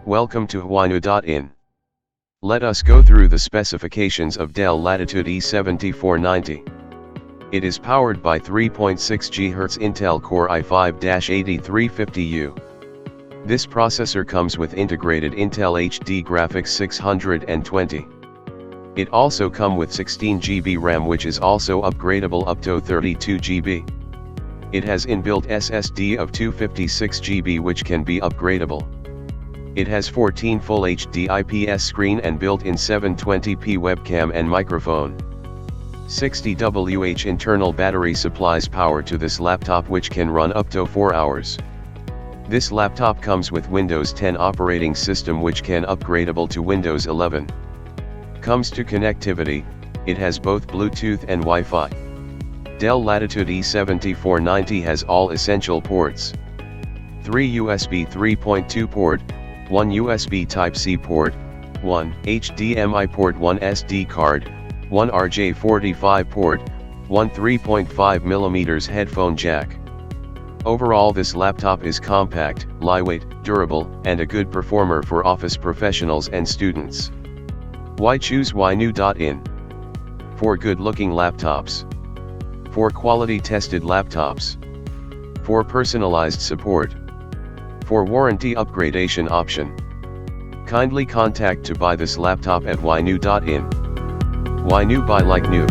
Welcome to whynew.in. Let us go through the specifications of Dell Latittude E7490. It is powered by 3.6 GHz Intel Core i5-8350U. This processor comes with integrated Intel HD graphics 620. It also comes with 16 GB RAM, which is also upgradable up to 32 GB. It has inbuilt SSD of 256 GB, which can be upgradable. It has 14 Full HD IPS screen and built-in 720p webcam and microphone. 60Wh internal battery supplies power to this laptop, which can run up to 4 hours. This laptop comes with Windows 10 operating system, which can upgradable to Windows 11. Comes to connectivity, it has both Bluetooth and Wi-Fi. Dell Latittude E7490 has all essential ports. 3 USB 3.2 port, 1 USB Type-C port, 1 HDMI port, 1 SD card, 1 RJ45 port, 1 3.5mm headphone jack. Overall, this laptop is compact, lightweight, durable, and a good performer for office professionals and students. Why choose whynew.in? For good-looking laptops. For quality-tested laptops. For personalized support. For warranty upgradation option. Kindly contact to buy this laptop at whynew.in. Whynew, buy like new.